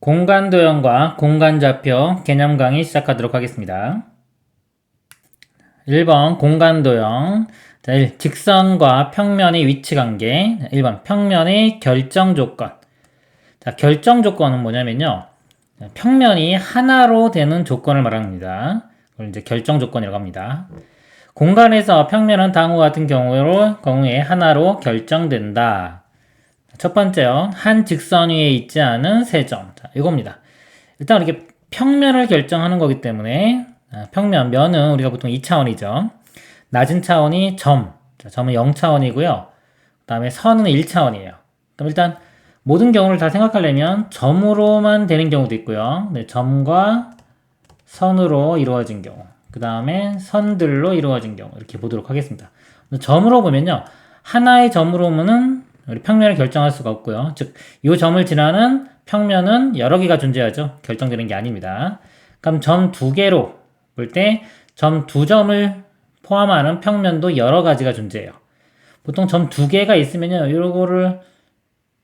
공간도형과 공간좌표 개념 강의 시작하도록 하겠습니다. 1번 공간도형. 자, 1. 직선과 평면의 위치관계. 1번 평면의 결정조건. 자, 결정조건은 뭐냐면요, 평면이 하나로 되는 조건을 말합니다. 그걸 이제 결정조건이라고 합니다. 공간에서 평면은 다음과 같은 경우에 하나로 결정된다. 첫 번째요, 한 직선 위에 있지 않은 세 점. 자, 이겁니다. 일단 이렇게 평면을 결정하는 거기 때문에 면은 우리가 보통 2차원이죠. 낮은 차원이 점. 자, 점은 0차원이고요. 그 다음에 선은 1차원이에요. 그럼 일단 모든 경우를 다 생각하려면 점으로만 되는 경우도 있고요. 네, 점과 선으로 이루어진 경우, 그 다음에 선들로 이루어진 경우, 이렇게 보도록 하겠습니다. 점으로 보면요, 하나의 점으로 보면은 우리 평면을 결정할 수가 없고요. 즉, 이 점을 지나는 평면은 여러 개가 존재하죠. 결정되는 게 아닙니다. 그럼 점 두 개로 볼 때 점 두 점을 포함하는 평면도 여러 가지가 존재해요. 보통 점 두 개가 있으면요, 이거를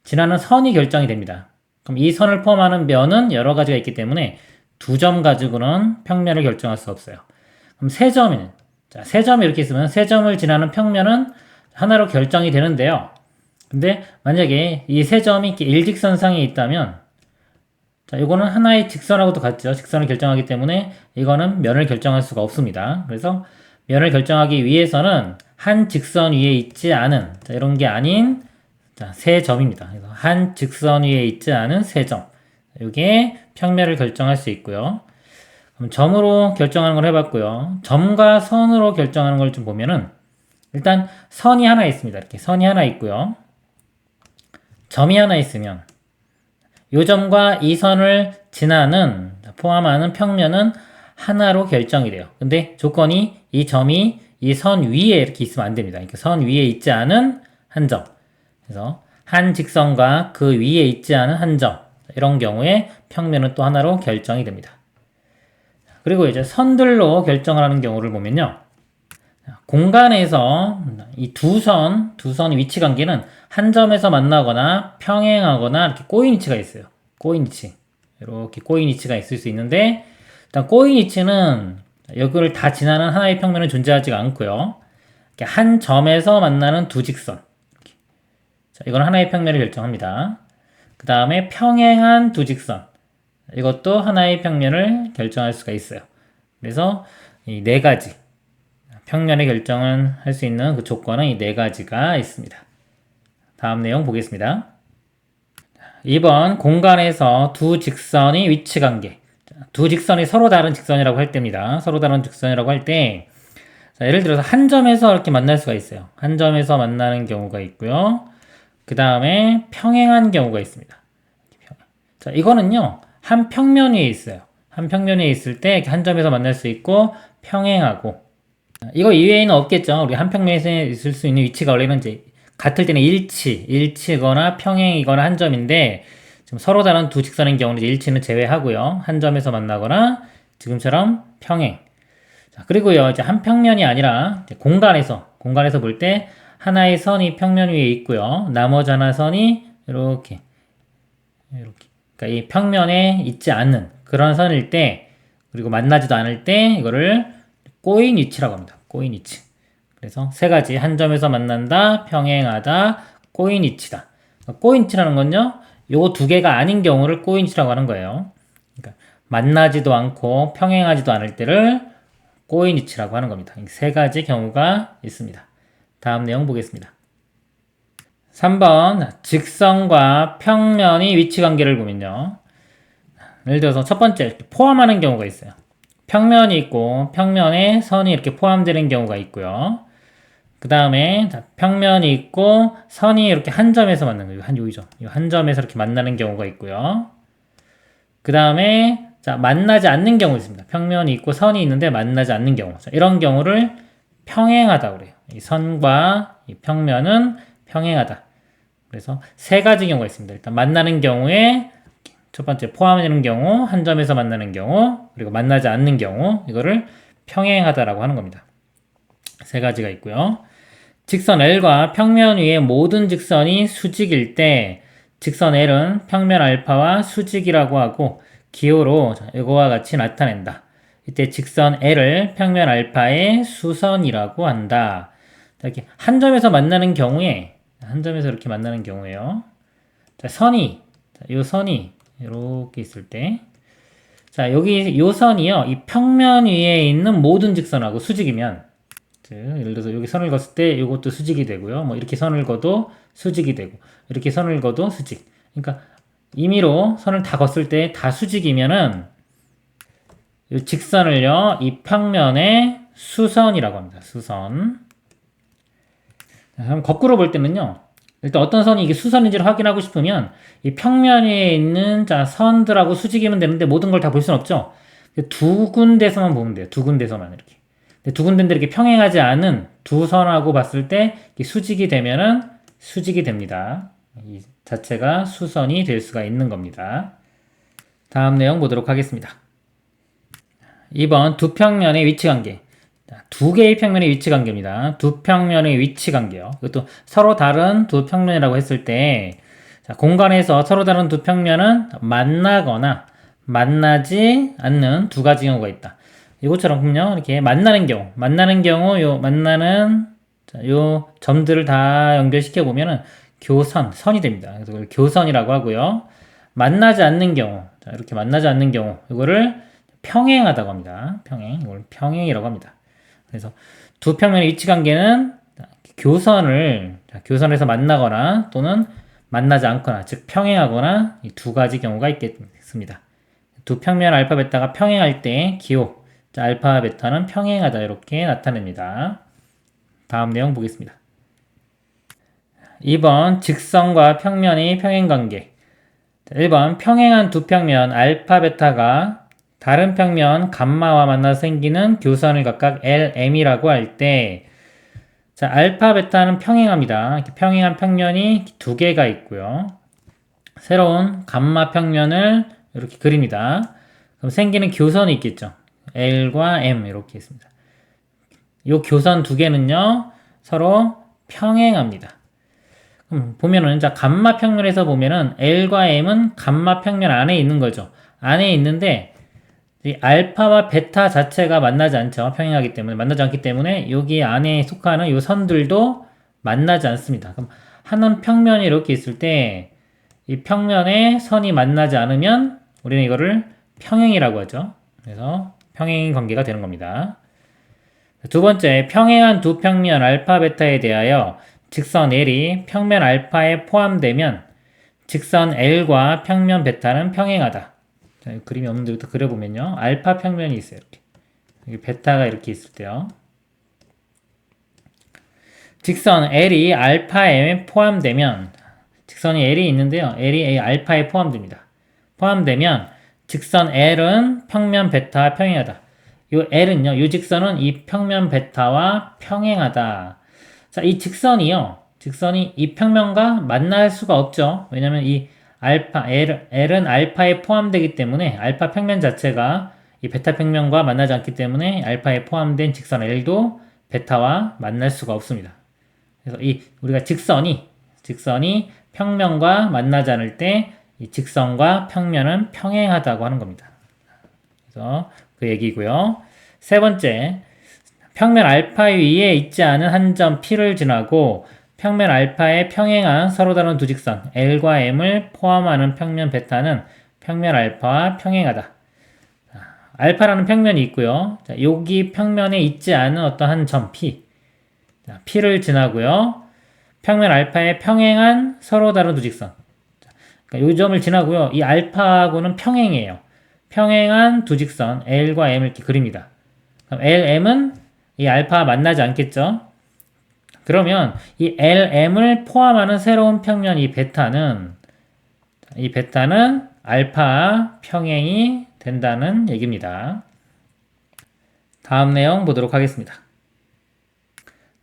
지나는 선이 결정이 됩니다. 그럼 이 선을 포함하는 면은 여러 가지가 있기 때문에 두 점 가지고는 평면을 결정할 수 없어요. 그럼 세 점이 이렇게 있으면 세 점을 지나는 평면은 하나로 결정이 되는데요. 근데 만약에 이 세 점이 이렇게 일직선상에 있다면, 자, 이거는 하나의 직선하고도 같죠. 직선을 결정하기 때문에 이거는 면을 결정할 수가 없습니다. 그래서 면을 결정하기 위해서는 한 직선 위에 있지 않은, 자, 이런 게 아닌, 자, 세 점입니다. 그래서 한 직선 위에 있지 않은 세 점. 이게 평면을 결정할 수 있고요. 그럼 점으로 결정하는 걸 해봤고요. 점과 선으로 결정하는 걸 좀 보면은, 일단 선이 하나 있습니다. 이렇게 선이 하나 있고요. 점이 하나 있으면 이 점과 이 선을 지나는, 포함하는 평면은 하나로 결정이 돼요. 근데 조건이 이 점이 이 선 위에 이렇게 있으면 안 됩니다. 그러니까 선 위에 있지 않은 한 점. 그래서 한 직선과 그 위에 있지 않은 한 점. 이런 경우에 평면은 또 하나로 결정이 됩니다. 그리고 이제 선들로 결정을 하는 경우를 보면요, 공간에서 이 두 선의 위치 관계는 한 점에서 만나거나 평행하거나 이렇게 꼬인 위치가 있어요. 꼬인 위치. 이렇게 꼬인 위치가 있을 수 있는데, 일단 꼬인 위치는 여기를 다 지나는 하나의 평면은 존재하지가 않고요. 한 점에서 만나는 두 직선. 자, 이건 하나의 평면을 결정합니다. 그 다음에 평행한 두 직선. 이것도 하나의 평면을 결정할 수가 있어요. 그래서 이 네 가지. 평면의 결정을 할 수 있는 그 조건은 이 네 가지가 있습니다. 다음 내용 보겠습니다. 2번 공간에서 두 직선의 위치 관계. 두 직선이 서로 다른 직선이라고 할 때입니다. 서로 다른 직선이라고 할 때, 예를 들어서 한 점에서 이렇게 만날 수가 있어요. 한 점에서 만나는 경우가 있고요. 그 다음에 평행한 경우가 있습니다. 자, 이거는요, 한 평면 위에 있어요. 한 평면 위에 있을 때 한 점에서 만날 수 있고 평행하고, 이거 이외에는 없겠죠. 우리 한 평면에 있을 수 있는 위치가 원래는 이제 같을 때는 일치거나 평행이거나 한 점인데, 지금 서로 다른 두 직선인 경우는 일치는 제외하고요. 한 점에서 만나거나 지금처럼 평행. 자, 그리고요, 이제 한 평면이 아니라 공간에서 볼 때 하나의 선이 평면 위에 있고요. 나머지 하나 선이 이렇게. 그러니까 이 평면에 있지 않는 그런 선일 때, 그리고 만나지도 않을 때 이거를 꼬인 위치라고 합니다. 꼬인 위치. 그래서 세 가지, 한 점에서 만난다, 평행하다, 꼬인 위치다. 꼬인 위치라는 건요, 요 두 개가 아닌 경우를 꼬인 위치라고 하는 거예요. 그러니까 만나지도 않고 평행하지도 않을 때를 꼬인 위치라고 하는 겁니다. 세 가지 경우가 있습니다. 다음 내용 보겠습니다. 3번 직선과 평면의 위치 관계를 보면요, 예를 들어서 첫 번째 포함하는 경우가 있어요. 평면이 있고 평면에 선이 이렇게 포함되는 경우가 있고요. 그 다음에 평면이 있고 선이 이렇게 한 점에서 만나는 거예요. 한 점에서 이렇게 만나는 경우가 있고요. 그 다음에 만나지 않는 경우 있습니다. 평면이 있고 선이 있는데 만나지 않는 경우. 이런 경우를 평행하다고 그래요. 이 선과 이 평면은 평행하다. 그래서 세 가지 경우가 있습니다. 일단 만나는 경우에 첫 번째 포함되는 경우, 한 점에서 만나는 경우, 그리고 만나지 않는 경우, 이거를 평행하다라고 하는 겁니다. 세 가지가 있고요. 직선 L과 평면 위의 모든 직선이 수직일 때 직선 L은 평면 알파와 수직이라고 하고 기호로 이거와 같이 나타낸다. 이때 직선 L을 평면 알파의 수선이라고 한다. 이렇게 한 점에서 만나는 경우에 한 점에서 이렇게 만나는 경우에요. 자, 요 선이 이렇게 있을 때, 자, 여기 요 선이요, 이 평면 위에 있는 모든 직선하고 수직이면, 예를 들어서 여기 선을 그었을 때 이것도 수직이 되고요. 뭐 이렇게 선을 그어도 수직이 되고, 이렇게 선을 그어도 수직. 그러니까 임의로 선을 다 그었을 때 다 수직이면은 이 직선을요, 이 평면의 수선이라고 합니다. 수선. 자, 그럼 거꾸로 볼 때는요, 일단 어떤 선이 이게 수선인지를 확인하고 싶으면 이 평면 위에 있는 자 선들하고 수직이면 되는데 모든 걸 다 볼 수는 없죠. 두 군데서만 보면 돼요. 두 군데서만 이렇게. 두 군데인데 이렇게 평행하지 않은 두 선하고 봤을 때 수직이 되면은 수직이 됩니다. 이 자체가 수선이 될 수가 있는 겁니다. 다음 내용 보도록 하겠습니다. 2번 두 평면의 위치 관계. 두 개의 평면의 위치 관계입니다. 두 평면의 위치 관계요. 이것도 서로 다른 두 평면이라고 했을 때, 자, 공간에서 서로 다른 두 평면은 만나거나 만나지 않는 두 가지 경우가 있다. 이것처럼 보면 이렇게 만나는 경우, 요 점들을 다 연결시켜 보면은 선이 됩니다. 그래서 그걸 교선이라고 하고요. 만나지 않는 경우, 자, 이렇게 만나지 않는 경우, 이거를 평행하다고 합니다. 이걸 평행이라고 합니다. 그래서 두 평면의 위치 관계는 교선에서 만나거나 또는 만나지 않거나, 즉 평행하거나 이 두 가지 경우가 있겠습니다. 두 평면 알파 베타가 평행할 때 기호, 자, 알파 베타는 평행하다 이렇게 나타냅니다. 다음 내용 보겠습니다. 2번 직선과 평면의 평행 관계. 1번 평행한 두 평면 알파 베타가 다른 평면 감마와 만나서 생기는 교선을 각각 LM이라고 할 때, 자, 알파 베타는 평행합니다. 이렇게 평행한 평면이 두 개가 있고요. 새로운 감마 평면을 이렇게 그립니다. 그럼 생기는 교선이 있겠죠. L과 M 이렇게 있습니다. 이 교선 두 개는요, 서로 평행합니다. 그럼 보면은, 자, 감마 평면에서 보면은 L과 M은 감마 평면 안에 있는 거죠. 안에 있는데, 이 알파와 베타 자체가 만나지 않죠. 평행하기 때문에. 만나지 않기 때문에 여기 안에 속하는 이 선들도 만나지 않습니다. 그럼 하는 평면이 이렇게 있을 때 이 평면에 선이 만나지 않으면 우리는 이거를 평행이라고 하죠. 그래서 평행 관계가 되는 겁니다. 두 번째, 평행한 두 평면 알파 베타에 대하여 직선 L이 평면 알파에 포함되면 직선 L과 평면 베타는 평행하다. 자, 그림이 없는 데부터 그려보면요. 알파 평면이 있어요. 이렇게. 여기 베타가 이렇게 있을 때요. 직선 L이 알파에 포함되면, 직선이 L이 있는데요. L이 알파에 포함됩니다. 포함되면 직선 L은 평면 베타와 평행하다. 요 L은요, 요 직선은 이 평면 베타와 평행하다. 자, 이 직선이 이 평면과 만날 수가 없죠. 왜냐면 이 L은 알파에 포함되기 때문에 알파 평면 자체가 이 베타 평면과 만나지 않기 때문에 알파에 포함된 직선 L도 베타와 만날 수가 없습니다. 그래서 우리가 직선이 평면과 만나지 않을 때 이 직선과 평면은 평행하다고 하는 겁니다. 그래서 그 얘기고요. 세 번째, 평면 알파 위에 있지 않은 한 점 P를 지나고 평면 알파에 평행한 서로 다른 두 직선 L과 M을 포함하는 평면 베타는 평면 알파와 평행하다. 알파라는 평면이 있고요. 자, 여기 평면에 있지 않은 어떤 한 점 P, 자, P를 지나고요. 평면 알파에 평행한 서로 다른 두 직선. 그러니까 이 점을 지나고요. 이 알파하고는 평행이에요. 평행한 두 직선 L과 M을 이렇게 그립니다. 그럼 LM은 이 알파와 만나지 않겠죠? 그러면 이 LM을 포함하는 새로운 평면 이 베타는 알파 평행이 된다는 얘기입니다. 다음 내용 보도록 하겠습니다.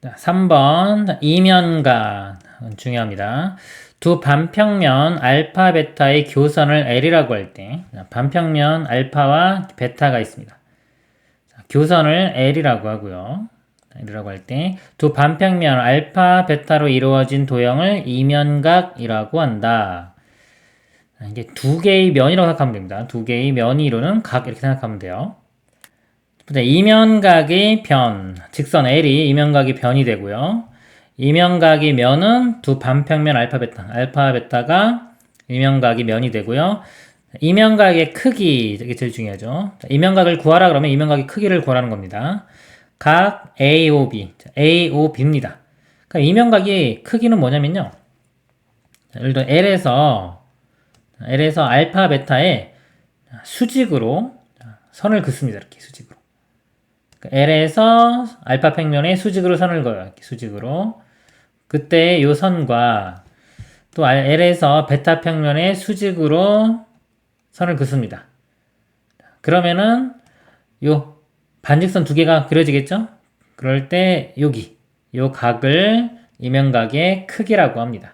3번 이면간 중요합니다. 두 반평면 알파 베타의 교선을 L이라고 할 때 반평면 알파와 베타가 있습니다. 교선을 L이라고 하고요. L이라고 할 때 두 반평면 알파 베타로 이루어진 도형을 이면각이라고 한다. 이게 두 개의 면이라고 생각하면 됩니다. 두 개의 면이 이루는 각 이렇게 생각하면 돼요. 이면각의 변, 직선 L이 이면각의 변이 되고요. 이면각의 면은 두 반평면 알파 베타, 알파 베타가 이면각의 면이 되고요. 이면각의 크기, 이게 제일 중요하죠. 이면각을 구하라 그러면 이면각의 크기를 구하라는 겁니다. 각 AOB, AOB입니다. 그러니까 이면각의 크기는 뭐냐면요. 예를 들어 L에서 알파 베타에 수직으로 선을 긋습니다. 이렇게 수직으로. L에서 알파 평면에 수직으로 선을 그어요. 이렇게 수직으로. 그때 이 선과 또 L에서 베타 평면에 수직으로 선을 긋습니다. 그러면은 요 반직선 두 개가 그려지겠죠? 그럴 때 요 각을 이면각의 크기라고 합니다.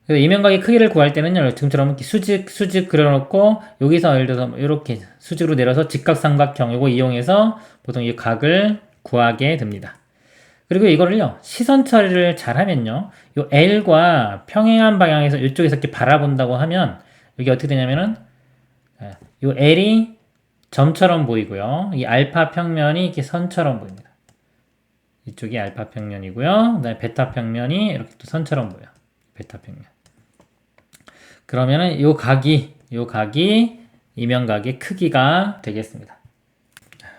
그래서 이면각의 크기를 구할 때는요, 지금처럼 이렇게 수직 그려놓고, 여기서 예를 들어서 이렇게 수직으로 내려서 직각삼각형 요거 이용해서 보통 이 각을 구하게 됩니다. 그리고 이거를요, 시선 처리를 잘 하면요, 요 L과 평행한 방향에서 이쪽에서 이렇게 바라본다고 하면, 여기 어떻게 되냐면은, 요 L이 점처럼 보이고요, 이 알파 평면이 이렇게 선처럼 보입니다. 이쪽이 알파 평면이고요, 그 다음에 베타 평면이 이렇게 또 선처럼 보여요. 베타 평면. 그러면은 요 각이 이면각의 크기가 되겠습니다.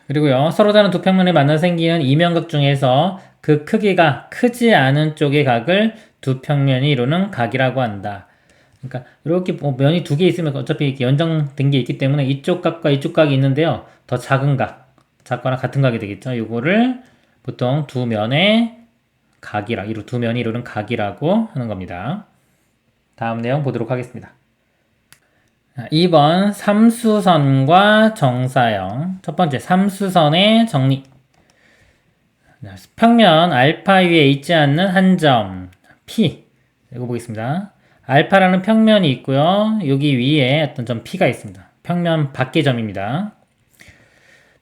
그리고요, 서로 다른 두 평면이 만나 생기는 이면각 중에서 그 크기가 크지 않은 쪽의 각을 두 평면이 이루는 각이라고 한다. 그러니까 이렇게 면이 두 개 있으면 어차피 이렇게 연장된 게 있기 때문에 이쪽 각과 이쪽 각이 있는데요, 더 작은 각, 작거나 같은 각이 되겠죠. 요거를 보통 두 면의 각이라, 두 면이 이루는 각이라고 하는 겁니다. 다음 내용 보도록 하겠습니다. 2번 삼수선과 정사형. 첫 번째 삼수선의 정리. 평면 알파 위에 있지 않는 한 점 P. 이거 보겠습니다. 알파라는 평면이 있고요. 여기 위에 어떤 점 P가 있습니다. 평면 밖의 점입니다.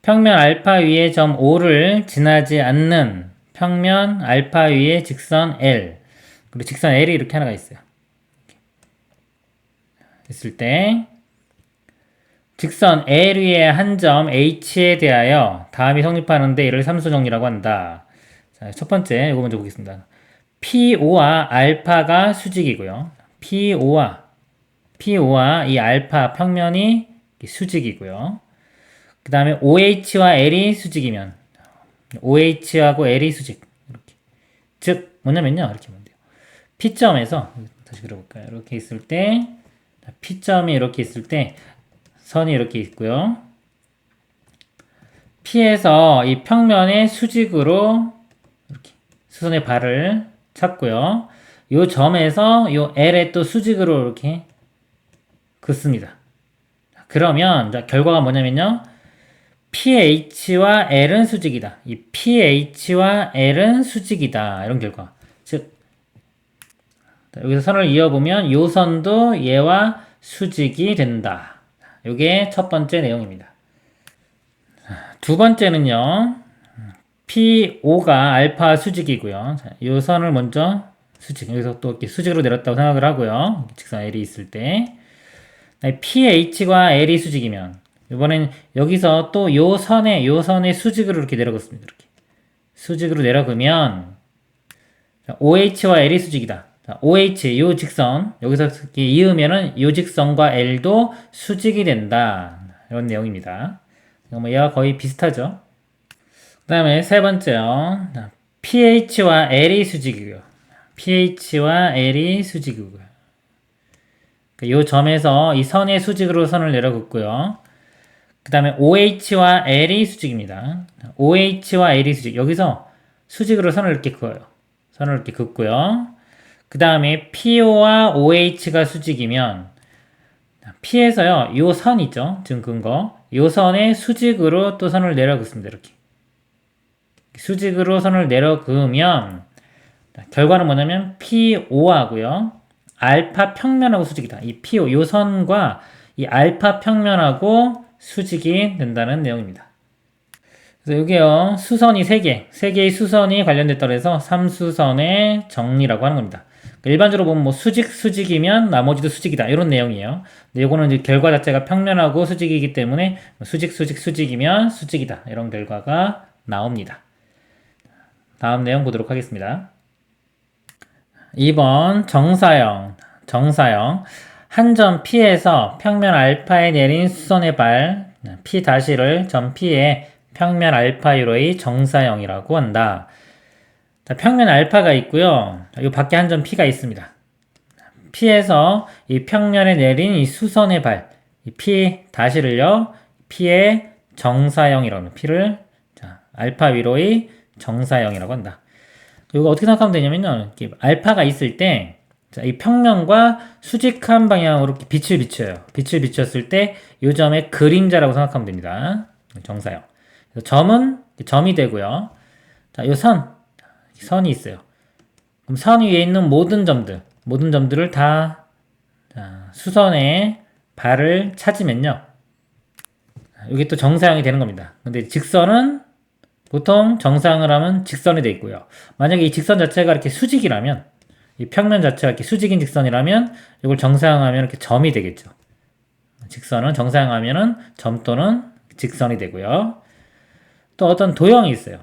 평면 알파 위에 점 O를 지나지 않는 평면 알파 위에 직선 L. 그리고 직선 L이 이렇게 하나가 있어요. 있을 때 직선 L 위의 한 점 H에 대하여 다음이 성립하는데 이를 삼수정리라고 한다. 자, 첫 번째 이거 먼저 보겠습니다. PO와 알파가 수직이고요. PO와 이 알파 평면이 수직이고요. 그 다음에 OH와 L이 수직이면 OH하고 L이 수직. 이렇게. 즉 뭐냐면요. 이렇게 보면 돼요. P점에서 다시 그려볼까요? 이렇게 있을 때 P점이 이렇게 있을 때 선이 이렇게 있고요. P에서 이 평면의 수직으로 이렇게 수선의 발을 찾고요. 이 점에서 이 L에 또 수직으로 이렇게 긋습니다. 그러면 결과가 뭐냐면요. PH와 L은 수직이다. 이 PH와 L은 수직이다. 이런 결과. 즉 여기서 선을 이어보면 이 선도 얘와 수직이 된다. 이게 첫 번째 내용입니다. 두 번째는요. PO가 알파 수직이고요. 자, 이 선을 먼저 수직, 여기서 또 이렇게 수직으로 내렸다고 생각을 하고요. 직선 L이 있을 때. PH과 L이 수직이면 이번엔 여기서 또 요 선의 수직으로 이렇게 내려갔습니다. 이렇게. 수직으로 내려가면 OH와 L이 수직이다. 자, OH, 요 직선, 여기서 이렇게 이으면은 요 직선과 L도 수직이 된다. 이런 내용입니다. 얘가 거의 비슷하죠. 그 다음에 세 번째요. PH와 L이 수직이고요. PH와 L이 수직이고요. 요 점에서 이 선의 수직으로 선을 내려긋고요. 그 다음에 OH와 L이 수직입니다. OH와 L이 수직. 여기서 수직으로 선을 이렇게 그어요. 선을 이렇게 긋고요. 그 다음에 PO와 OH가 수직이면 P에서요, 요 선 있죠? 지금 근 거. 요 선에 수직으로 또 선을 내려 긋습니다. 이렇게. 수직으로 선을 내려 그으면 결과는 뭐냐면 PO하고요. 알파 평면하고 수직이다. 이 PO, 요 선과 이 알파 평면하고 수직이 된다는 내용입니다. 그래서 여기요, 수선이 3개의 수선이 관련됐다고 해서 삼수선의 정리라고 하는 겁니다. 일반적으로 보면 뭐 수직이면 나머지도 수직이다. 이런 내용이에요. 근데 이거는 이제 결과 자체가 평면하고 수직이기 때문에 수직이면 수직이다. 이런 결과가 나옵니다. 다음 내용 보도록 하겠습니다. 2번 정사형. 한 점 P에서 평면 알파에 내린 수선의 발 P''를 점 P에 평면 알파유로의 정사형이라고 한다. 자, 평면 알파가 있고요. 이 밖에 한 점 P가 있습니다. P에서 이 평면에 내린 이 수선의 발, 이 P''를요, P의 정사형이라고 합니다. P를 알파 위로의 정사형이라고 한다. 이거 어떻게 생각하면 되냐면요. 이렇게 알파가 있을 때, 이 평면과 수직한 방향으로 빛을 비춰요. 빛을 비췄을 때, 이 점의 그림자라고 생각하면 됩니다. 정사형. 점은 점이 되고요. 자, 이 선이 있어요. 그럼 선 위에 있는 모든 점들을 다 수선의 발을 찾으면요. 이게 또 정사형이 되는 겁니다. 근데 직선은 보통 정사형을 하면 직선이 되어 있고요. 만약에 이 직선 자체가 이렇게 수직이라면, 이 평면 자체가 이렇게 수직인 직선이라면, 이걸 정사형하면 이렇게 점이 되겠죠. 직선은 정사형하면은 점 또는 직선이 되고요. 또 어떤 도형이 있어요.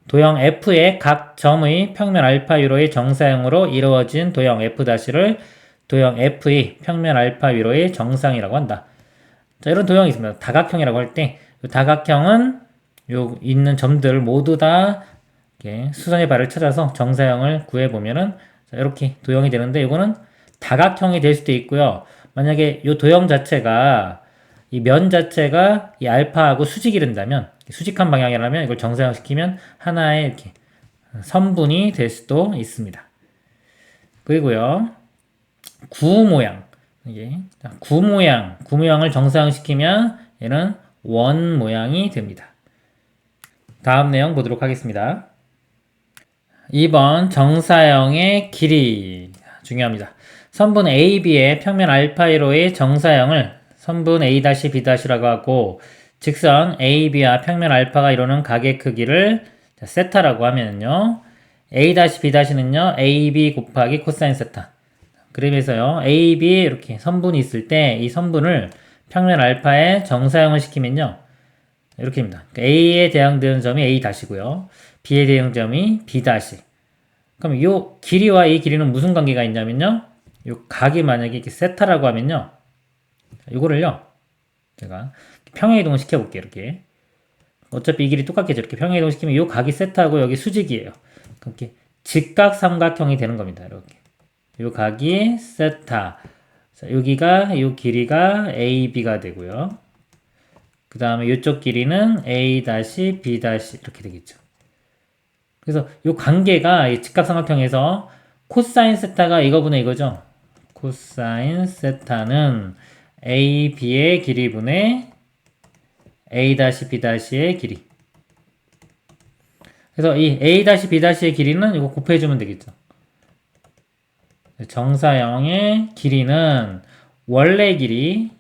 도형 F의 각 점의 평면 알파 유로의 정사형으로 이루어진 도형 F'를 도형 F의 평면 알파 유로의 정상이라고 한다. 자, 이런 도형이 있습니다. 다각형이라고 할 때, 다각형은 요 있는 점들 모두 다 이렇게 수선의 발을 찾아서 정사형을 구해보면은 이렇게 도형이 되는데, 이거는 다각형이 될 수도 있고요. 만약에 이 도형 자체가 이 면 자체가 이 알파하고 수직이 된다면, 수직한 방향이라면 이걸 정사형 시키면 하나의 이렇게 선분이 될 수도 있습니다. 그리고요, 구 모양을 정사형 시키면 얘는 원 모양이 됩니다. 다음 내용 보도록 하겠습니다. 2번 정사형의 길이 중요합니다. 선분 AB의 평면 알파1호의 정사형을 선분 A-B'라고 하고, 직선 AB와 평면 알파가 이루는 각의 크기를 세타라고 하면요, A-B'는요 AB 곱하기 코사인 세타. 그래서요, AB 이렇게 선분이 있을 때 이 선분을 평면 알파에 정사형을 시키면요, 이렇게입니다. A에 해당되는 점이 A-고요. B에 대응하는 점이 B-. 그럼 이 길이와 이 길이는 무슨 관계가 있냐면요, 이 각이 만약에 이렇게 세타라고 하면요, 이거를요, 제가 평행이동을 시켜볼게요. 이렇게. 어차피 이 길이 똑같겠죠. 이렇게 평행이동 시키면 이 각이 세타고 여기 수직이에요. 그렇게 직각삼각형이 되는 겁니다. 이렇게. 이 각이 세타. 자, 여기가 이 길이가 AB가 되고요. 그 다음에 이쪽 길이는 A-B- 이렇게 되겠죠. 그래서 이 관계가 이 직각삼각형에서 코사인 세타가 이거분의 이거죠. 코사인 세타는 AB의 길이분의 A-B''의 길이. 그래서 이 A-B''의 길이는 이거 곱해주면 되겠죠. 정사형의 길이는 원래 길이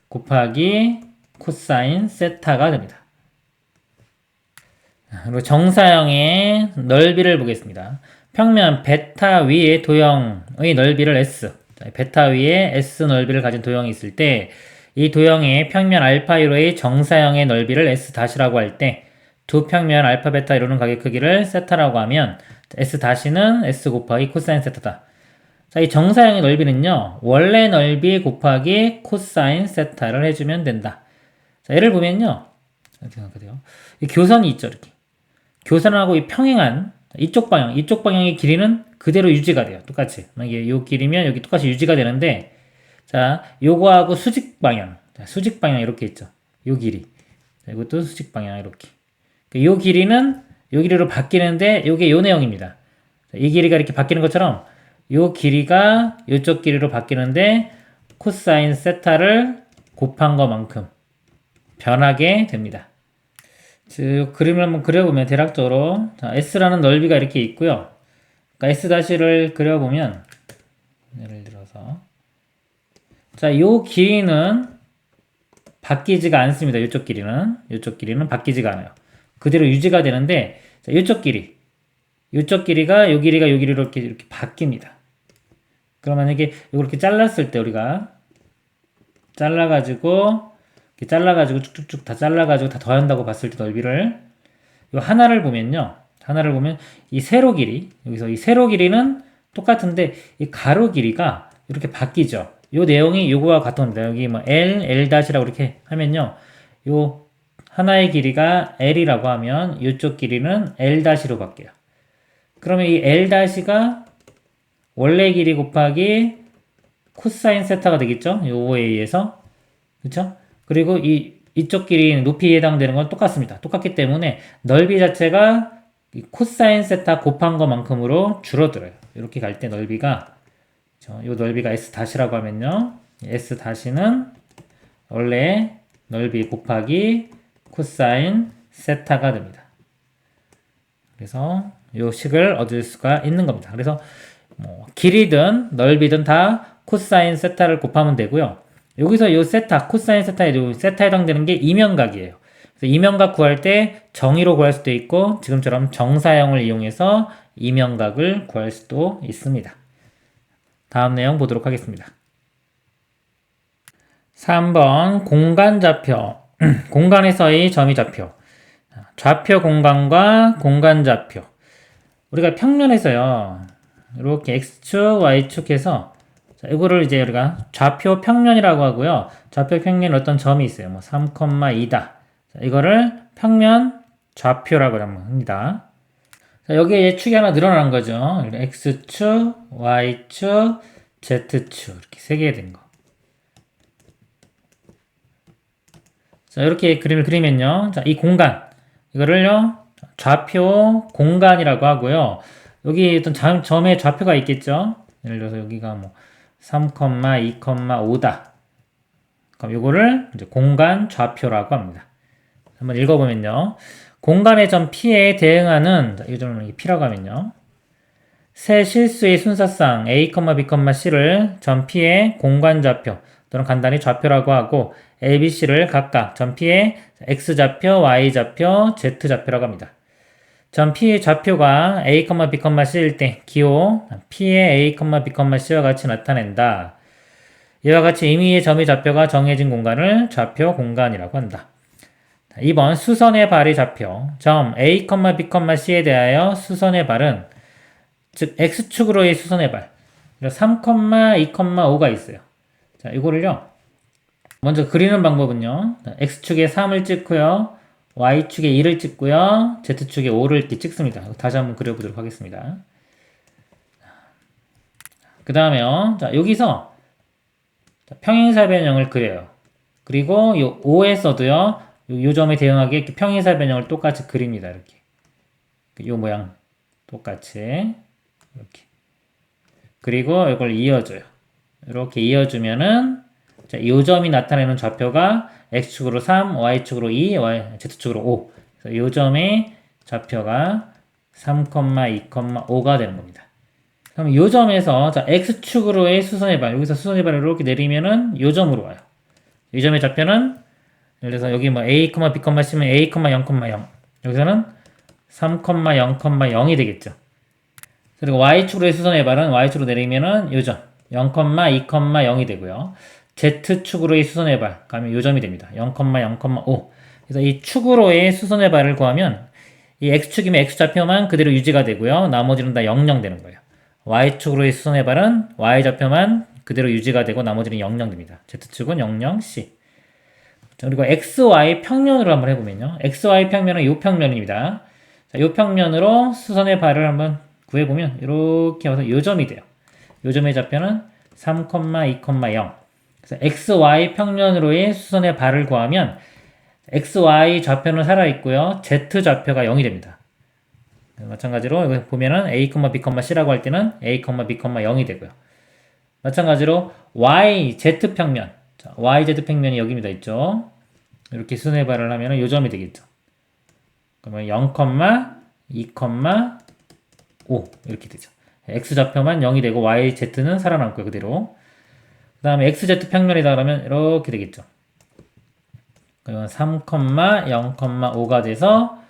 곱하기 코사인 세타가 됩니다. 그리고 정사형의 넓이를 보겠습니다. 평면 베타 위의 도형의 넓이를 S, 베타 위에 S 넓이를 가진 도형이 있을 때, 이 도형의 평면 알파1호의 정사형의 넓이를 S''라고 할 때, 두 평면 알파 베타 이루는 각의 크기를 세타라고 하면 S''는 S 곱하기 코사인 세타다. 자, 이 정사형의 넓이는요, 원래 넓이 곱하기 코사인 세타를 해주면 된다. 자, 예를 보면요, 이렇게 생각하세요. 이 교선이 있죠, 이렇게. 교선하고 이 평행한 이쪽 방향의 길이는 그대로 유지가 돼요. 똑같이. 만약에 요 길이면 여기 똑같이 유지가 되는데, 자, 요거하고 수직 방향 이렇게 있죠. 요 길이. 자, 이것도 수직 방향 이렇게. 요 길이는 요 길이로 바뀌는데, 요게 요 내용입니다. 자, 이 길이가 이렇게 바뀌는 것처럼 요 길이가 요쪽 길이로 바뀌는데, 코사인 세타를 곱한 것만큼 변하게 됩니다. 즉, 그림을 한번 그려보면 대략적으로, 자, S라는 넓이가 이렇게 있고요. 그러니까 S''를 그려보면, 예를 들어서, 자, 요 길이는 바뀌지가 않습니다. 요쪽 길이는 바뀌지가 않아요. 그대로 유지가 되는데, 자, 요쪽 길이, 이쪽 길이가 요 길이가 요 길이로 이렇게 바뀝니다. 그럼 만약에 이걸 이렇게 잘랐을 때 우리가 잘라가지고 쭉쭉쭉 다 잘라가지고 다 더한다고 봤을 때 넓이를 요 하나를 보면요. 하나를 보면 이 세로 길이 여기서 이 세로 길이는 똑같은데 이 가로 길이가 이렇게 바뀌죠. 요 내용이 요거와 같은 겁니다. 여기 뭐 L-라고 이렇게 하면요. 요 하나의 길이가 L이라고 하면 이쪽 길이는 L-로 바뀌어요. 그러면 이 L-가 원래 길이 곱하기 코사인 세타가 되겠죠? 요거에 의해서. 그쵸? 그리고 이쪽 길이 높이에 해당되는 건 똑같습니다. 똑같기 때문에 넓이 자체가 이 코사인 세타 곱한 것만큼으로 줄어들어요. 이렇게 갈 때 넓이가 이 넓이가 S-라고 하면요. S-는 원래 넓이 곱하기 코사인 세타가 됩니다. 그래서 이 식을 얻을 수가 있는 겁니다. 그래서 뭐 길이든 넓이든 다 코사인 세타를 곱하면 되고요. 여기서 이 세타, 코사인 세타에 해당되는 게 이면각이에요. 그래서 이면각 구할 때 정의로 구할 수도 있고 지금처럼 정사형을 이용해서 이면각을 구할 수도 있습니다. 다음 내용 보도록 하겠습니다. 3번 공간좌표 공간에서의 점의좌표 좌표 공간과 공간좌표 우리가 평면에서요 이렇게 X축, Y축 해서 자, 이거를 이제 우리가 좌표 평면이라고 하고요. 좌표 평면에 어떤 점이 있어요. 뭐 3,2다. 자, 이거를 평면 좌표라고 합니다. 자, 여기에 축이 하나 늘어난 거죠. X축, Y축, Z축 이렇게 세 개 된 거. 자, 이렇게 그림을 그리면요. 자, 이 공간 이거를요. 좌표 공간이라고 하고요. 여기 어떤 점의 좌표가 있겠죠. 예를 들어서 여기가 뭐 3,2,5다. 그럼 이거를 이제 공간 좌표라고 합니다. 한번 읽어보면요. 공간의 점 P에 대응하는 이 점을 P라고 하면요. 세 실수의 순서상 A, B, C를 점 P의 공간 좌표 또는 간단히 좌표라고 하고 A, B, C를 각각 점 P의 X좌표, Y좌표, Z좌표라고 합니다. 점 P의 좌표가 A, B, C일 때 기호 P의 A, B, C와 같이 나타낸다. 이와 같이 임의의 점의 좌표가 정해진 공간을 좌표 공간이라고 한다. 2번 수선의 발의 좌표 점 A, B, C에 대하여 수선의 발은 즉 X축으로의 수선의 발 3,2,5가 있어요. 자, 이거를요. 먼저 그리는 방법은요. X축에 3을 찍고요. Y축에 2를 찍고요. Z축에 5를 이렇게 찍습니다. 다시 한번 그려보도록 하겠습니다. 그 다음에요. 자, 여기서 평행사 변형을 그려요. 그리고 요 5에서도요. 요 점에 대응하게 이렇게 평행사 변형을 똑같이 그립니다. 이렇게. 요 모양 똑같이 이렇게. 그리고 이걸 이어줘요. 이렇게 이어주면은 자, 요 점이 나타내는 좌표가 X축으로 3, Y축으로 2, Z축으로 5. 그래서 요 점의 좌표가 3,2,5가 되는 겁니다. 그럼 요 점에서 자, X축으로의 수선의 발, 여기서 수선의 발을 이렇게 내리면은 요 점으로 와요. 이 점의 좌표는 예를 들어서 여기 뭐 A, B, C면 A, 0,0. 여기서는 3,0,0이 되겠죠. 그리고 Y축으로의 수선의 발은 Y축으로 내리면은 요 점, 0,2,0이 되고요. Z축으로의 수선의 발 가면 요 점이 됩니다. 0,0,5. 그래서 이 축으로의 수선의 발을 구하면 이 X축이면 X좌표만 그대로 유지가 되고요. 나머지는 다 00 되는 거예요. Y축으로의 수선의 발은 Y좌표만 그대로 유지가 되고 나머지는 00 됩니다. Z축은 00C. 그리고 XY 평면으로 한번 해보면요. XY 평면은 이 평면입니다. 자, 이 평면으로 수선의 발을 한번 구해보면 이렇게 와서 요 점이 돼요. 요 점의 좌표는 3,2,0. 그래서 XY 평면으로의 수선의 발을 구하면 XY 좌표는 살아있고요. Z 좌표가 0이 됩니다. 마찬가지로 여기 보면은 A, B, C라고 할 때는 A, B, 0이 되고요. 마찬가지로 YZ 평면. 자, YZ 평면이 여기입니다. 있죠? 이렇게 수선의 발을 하면은 요 점이 되겠죠. 그러면 0,2,5 이렇게 되죠. X좌표만 0이 되고 YZ는 살아남고요. 그대로. 그 다음에 XZ 평면이다 그러면 이렇게 되겠죠. 그러면 3,0,5가 돼서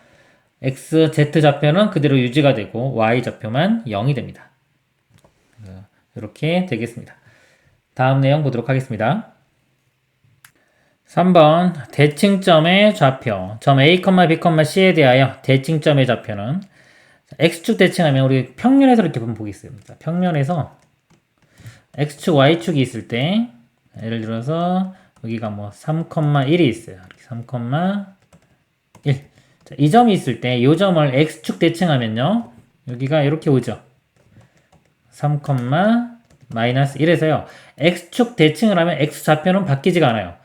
x, z 좌표는 그대로 유지가 되고 y 좌표만 0이 됩니다. 이렇게 되겠습니다. 다음 내용 보도록 하겠습니다. 3번 대칭점의 좌표 점 A, B, C에 대하여 대칭점의 좌표는 x축 대칭하면 우리 평면에서 이렇게 보면 보겠습니다. 평면에서 x축, y축이 있을 때 예를 들어서 여기가 뭐 3,1이 있어요. 3,1 이 점이 있을 때 이 점을 x축 대칭하면요. 여기가 이렇게 오죠. 3, -1에서요. x축 대칭을 하면 x좌표는 바뀌지가 않아요.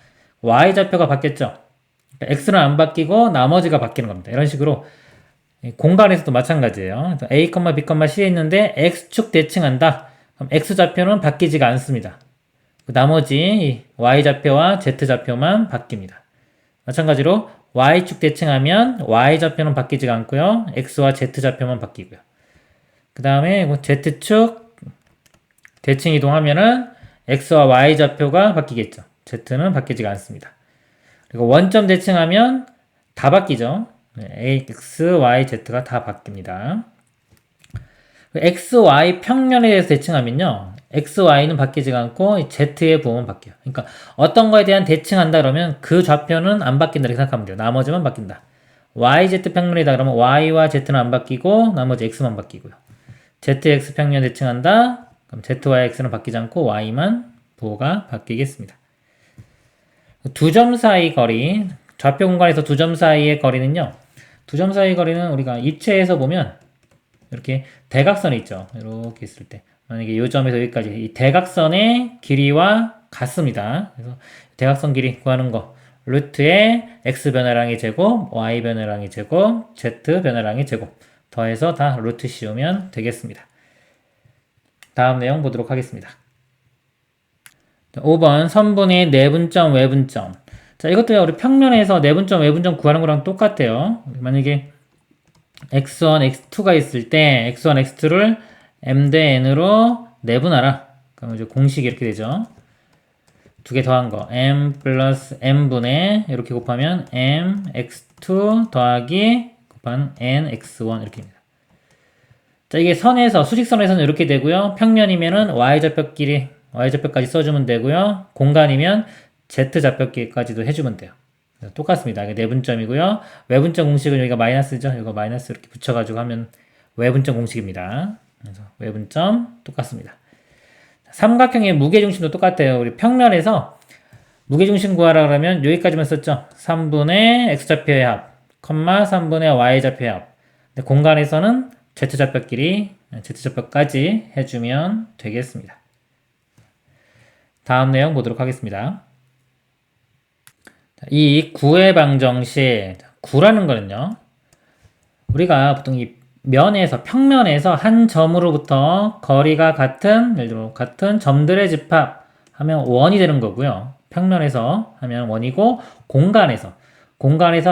y좌표가 바뀌었죠. 그러니까 x는 안 바뀌고 나머지가 바뀌는 겁니다. 이런 식으로 공간에서도 마찬가지예요. A, B, C에 있는데 x축 대칭한다. 그럼 x좌표는 바뀌지가 않습니다. 나머지 y좌표와 z좌표만 바뀝니다. 마찬가지로 y축 대칭하면 y좌표는 바뀌지가 않고요. x와 z좌표만 바뀌고요. 그 다음에 z축 대칭 이동하면은 x와 y좌표가 바뀌겠죠. z는 바뀌지가 않습니다. 그리고 원점 대칭하면 다 바뀌죠. x, y, z가 다 바뀝니다. x, y 평면에 대해서 대칭하면요. x, y는 바뀌지가 않고 z의 부분은 바뀌어요. 그러니까 어떤 거에 대한 대칭한다 그러면 그 좌표는 안 바뀐다 이렇게 생각하면 돼요. 나머지만 바뀐다. y, z 평면이다 그러면 y와 z는 안 바뀌고 나머지 x만 바뀌고요. z, x 평면 대칭한다. 그럼 z와 x는 바뀌지 않고 y만 부호가 바뀌겠습니다. 두 점 사이 거리, 좌표 공간에서 두 점 사이의 거리는요. 두 점 사이 거리는 우리가 입체에서 보면 이렇게 대각선이 있죠. 이렇게 있을 때 만약에 이 점에서 여기까지 이 대각선의 길이와 같습니다. 그래서 대각선 길이 구하는 거 루트에 x 변화량의 제곱, y 변화량의 제곱, z 변화량의 제곱 더해서 다 루트 씌우면 되겠습니다. 다음 내용 보도록 하겠습니다. 5번 선분의 내분점, 외분점. 자, 이것도 우리 평면에서 내분점, 외분점 구하는 거랑 똑같아요. 만약에 x1, x2가 있을 때 x1, x2를 m 대 n으로 내분하라. 그럼 이제 공식이 이렇게 되죠. 두 개 더한 거 m 플러스 n분의 이렇게 곱하면 m x2 더하기 곱한 n x1 이렇게 됩니다. 자, 이게 선에서 수직선에서는 이렇게 되고요. 평면이면은 y좌표끼리 y좌표까지 써주면 되고요. 공간이면 z좌표끼리까지도 해주면 돼요. 똑같습니다. 이게 내분점이고요. 외분점 공식은 여기가 마이너스죠. 이거 마이너스 이렇게 붙여가지고 하면 외분점 공식입니다. 그래서 외분점 똑같습니다. 삼각형의 무게중심도 똑같아요. 우리 평면에서 무게중심 구하라 그러면 여기까지만 썼죠. 3분의 x좌표의 합, 3분의 y좌표의 합. 근데 공간에서는 z좌표끼리 z좌표까지 해주면 되겠습니다. 다음 내용 보도록 하겠습니다. 이 구의 방정식, 구라는 거는요. 우리가 보통 이 면에서, 평면에서 한 점으로부터 거리가 같은, 예를 들어 같은 점들의 집합 하면 원이 되는 거고요. 평면에서 하면 원이고, 공간에서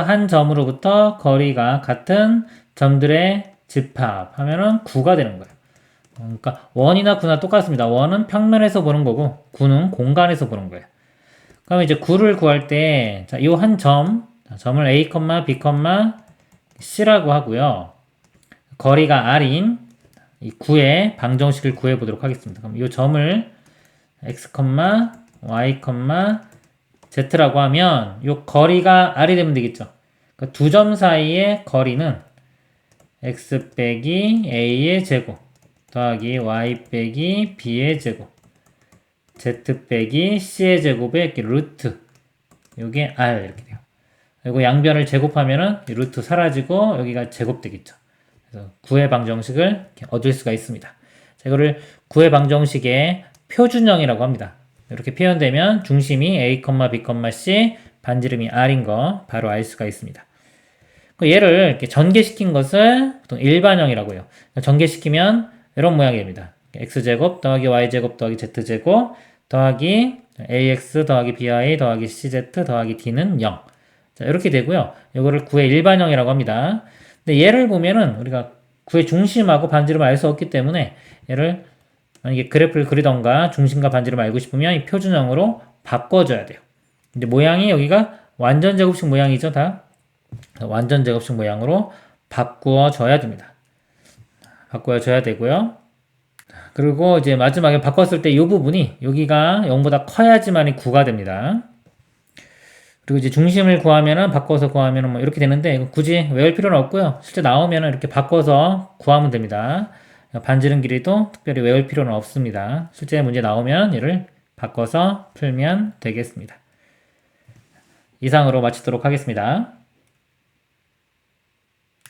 한 점으로부터 거리가 같은 점들의 집합 하면은 구가 되는 거예요. 그러니까 원이나 구나 똑같습니다. 원은 평면에서 보는 거고, 구는 공간에서 보는 거예요. 그럼 이제 구를 구할 때, 자, 요 한 점, 점을 A, B, C라고 하고요. 거리가 R인 이 구의 방정식을 구해 보도록 하겠습니다. 그럼 이 점을 X, Y, Z라고 하면 이 거리가 R이 되면 되겠죠. 그러니까 두 점 사이의 거리는 X 빼기 A의 제곱 더하기 Y 빼기 B의 제곱 Z 빼기 C의 제곱의 이렇게 루트 요게 R 이렇게 돼요. 그리고 양변을 제곱하면은 이 루트 사라지고 여기가 제곱 되겠죠. 그래서 구의 방정식을 이렇게 얻을 수가 있습니다. 자, 이거를 구의 방정식의 표준형이라고 합니다. 이렇게 표현되면 중심이 A, B, C, 반지름이 R인 거 바로 알 수가 있습니다. 얘를 이렇게 전개시킨 것을 보통 일반형이라고 해요. 전개시키면 이런 모양이 됩니다. x제곱 더하기 y제곱 더하기 z제곱 더하기 ax 더하기 by 더하기 cz 더하기 d는 0. 자, 이렇게 되고요. 이거를 구의 일반형이라고 합니다. 근데 얘를 보면은 우리가 구의 중심하고 반지름을 알 수 없기 때문에 얘를 만약에 그래프를 그리던가 중심과 반지름을 알고 싶으면 이 표준형으로 바꿔줘야 돼요. 근데 모양이 여기가 완전 제곱식 모양이죠, 다. 완전 제곱식 모양으로 바꾸어줘야 됩니다. 바꾸어줘야 되고요. 그리고 이제 마지막에 바꿨을 때 이 부분이 여기가 0보다 커야지만이 9가 됩니다. 그리고 이제 중심을 구하면은 바꿔서 구하면은 뭐 이렇게 되는데 이거 굳이 외울 필요는 없고요. 실제 나오면은 이렇게 바꿔서 구하면 됩니다. 반지름 길이도 특별히 외울 필요는 없습니다. 실제 문제 나오면 얘를 바꿔서 풀면 되겠습니다. 이상으로 마치도록 하겠습니다.